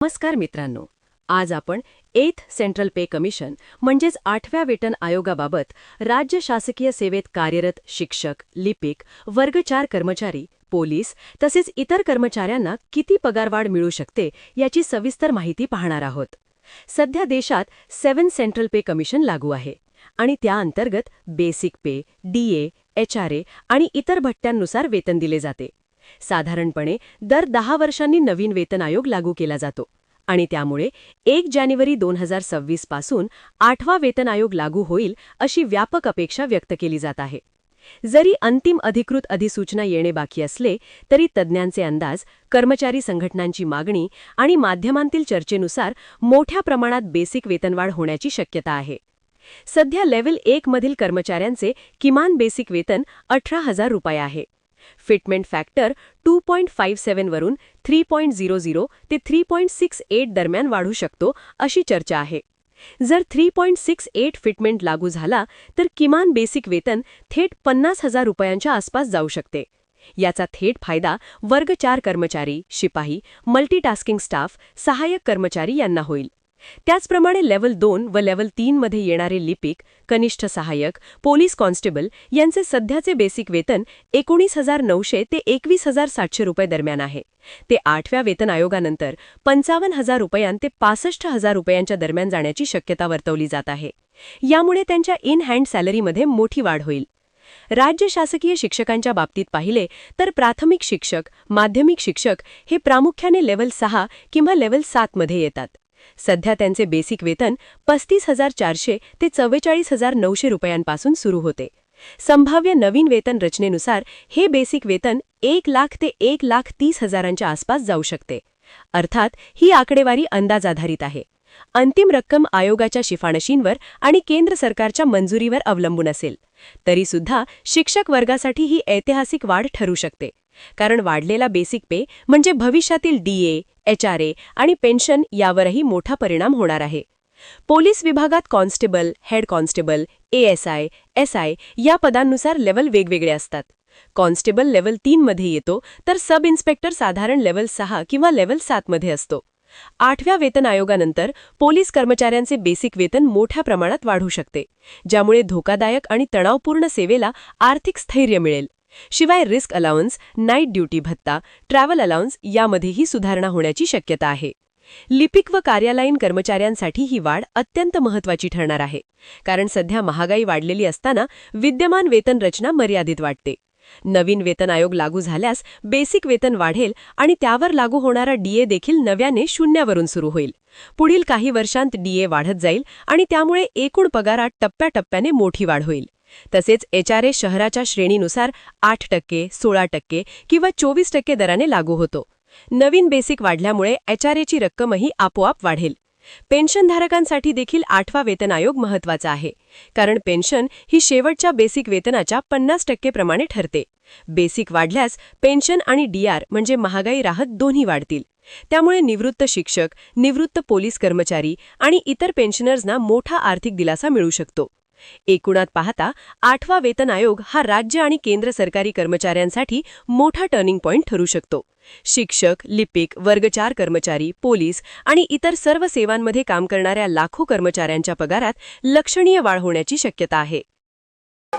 नमस्कार मित्रांनो, आज आपण 8th सेंट्रल पे कमिशन म्हणजेच 8व्या वेतन आयोगाबाबत राज्य शासकीय सेवेत कार्यरत शिक्षक, लिपिक, वर्ग 4 कर्मचारी, पोलीस तसेच इतर कर्मचाऱ्यांना किती पगारवाढ मिळू शकते याची सविस्तर माहिती पाहणार आहोत. सध्या देशात 7 सेंट्रल पे कमिशन लागू आहे आणि त्या अंतर्गत बेसिक पे, डीए, एचआरए आणि इतर भत्त्यांनुसार वेतन दिले जाते. साधारणपणे दर 10 वर्षांनी नवीन वेतन आयोग लागू केला जातो आणि त्यामुळे 1 जानेवारी 2026 पासून 8वा वेतन आयोग लागू होईल अशी व्यापक अपेक्षा व्यक्त केली जात आहे. जरी अंतिम अधिकृत अधिसूचना येणे बाकी असले तरी तज्ज्ञांचे अंदाज, कर्मचारी संघटनांची मागणी आणि माध्यमांतील चर्चेनुसार मोठ्या प्रमाणात बेसिक वेतनवाढ होण्याची शक्यता आहे. सध्या लेव्हल 1 मधील कर्मचाऱ्यांचे किमान बेसिक वेतन 18,000 रुपये आहे. फिटमेंट फॅक्टर 2.57 वरून 3.00 ते 3.68 दरम्यान वाढू शकतो अशी चर्चा आहे. जर 3.68 फिटमेंट लागू झाला तर किमान बेसिक वेतन थेट 50,000 रुपयांच्या आसपास जाऊ शकते. याचा थेट फायदा वर्ग 4 कर्मचारी, शिपाई, मल्टीटास्किंग स्टाफ, सहाय्यक कर्मचारी यांना होईल. त्याचप्रमाणे लेव्हल 2 व लेव्हल 3 मध्ये येणारे लिपिक, कनिष्ठ सहाय्यक, पोलीस कॉन्स्टेबल यांचे सध्याचे बेसिक वेतन 19,900 ते 21,700 रुपये दरम्यान आहे. ते 8व्या वेतन आयोगानंतर 55,000 रुपयां ते 65,000 रुपयांच्या दरम्यान जाण्याची शक्यता वर्तवली जात आहे. यामुळे त्यांच्या इन हँड सॅलरीमध्ये मोठी वाढ होईल. राज्य शासकीय शिक्षकांच्या बाबतीत पाहिले तर प्राथमिक शिक्षक, माध्यमिक शिक्षक हे प्रामुख्याने लेव्हल 6 किंवा लेव्हल 7 मध्ये येतात. सध्या त्यांचे बेसिक वेतन 35,400 ते 44,900 रुपयांपासून सुरू होते. संभाव्य नवीन वेतन रचनेनुसार हे बेसिक वेतन 1 लाख ते 1,30,000च्या आसपास जाऊ शकते. अर्थात ही आकडेवारी अंदाजाधारित आहे. अंतिम रक्कम आयोगाच्या शिफारशींवर आणि केंद्र सरकारच्या मंजुरीवर अवलंबून असेल. तरीसुद्धा शिक्षक वर्गासाठी ही ऐतिहासिक वाढ ठरू शकते, कारण वाढलेला बेसिक पे म्हणजे भविष्यातील डीए, एचआरए आणि पेन्शन यावरही मोठा परिणाम होणार आहे. पोलीस विभागात constable, head constable, ASI, SI या पदांनुसार लेव्हल वेगवेगळे असतात. कॉन्स्टेबल लेव्हल 3 मध्ये येतो तर सब इन्स्पेक्टर साधारण लेव्हल 6 किंवा लेव्हल 7 मध्ये असतो. 8व्या वेतन आयोगानंतर पोलीस कर्मचाऱ्यांचे बेसिक वेतन मोठ्या प्रमाणात वाढू शकते, ज्यामुळे धोकादायक आणि तणावपूर्ण सेवेला आर्थिक स्थैर्य मिळेल. शिवाय रिस्क अलाउन्स, नाईट ड्युटी भत्ता, ट्रॅव्हल अलाउन्स यामध्येही सुधारणा होण्याची शक्यता आहे. लिपिक व कार्यालयीन कर्मचाऱ्यांसाठी ही वाढ अत्यंत महत्त्वाची ठरणार आहे, कारण सध्या महागाई वाढलेली असताना विद्यमान वेतन रचना मर्यादित वाटते. नवीन वेतन आयोग लागू झाल्यास बेसिक वेतन वाढेल आणि त्यावर लागू होणारा डीए देखील नव्याने 0वरून सुरू होईल. पुढील काही वर्षांत डीए वाढत जाईल आणि त्यामुळे एकूण पगारात टप्प्याटप्प्याने मोठी वाढ होईल. तसेच एचआरए शहराच्या श्रेणीनुसार 8%, 16% किंवा 24% दराने लागू होतो. नवीन बेसिक वाढल्यामुळे एचआरएची रक्कमही आपोआप वाढेल. पेन्शनधारकांसाठी देखील 8वा वेतन आयोग महत्त्वाचा आहे, कारण पेन्शन ही शेवटच्या बेसिक वेतनाच्या 50% प्रमाणे ठरते. बेसिक वाढल्यास पेन्शन आणि डीआर म्हणजे महागाई राहत दोन्ही वाढतील. त्यामुळे निवृत्त शिक्षक, निवृत्त पोलीस कर्मचारी आणि इतर पेन्शनर्सना मोठा आर्थिक दिलासा मिळू शकतो. एकूणात पाहता 8वा वेतन आयोग हा राज्य आणि केंद्र सरकारी कर्मचाऱ्यांसाठी मोठा टर्निंग पॉइंट ठरू शकतो. शिक्षक, लिपिक, वर्ग 4 कर्मचारी, पोलीस आणि इतर सर्व सेवांमध्ये काम करणाऱ्या लाखो कर्मचाऱ्यांच्या पगारात लक्षणीय वाढ होण्याची शक्यता आहे.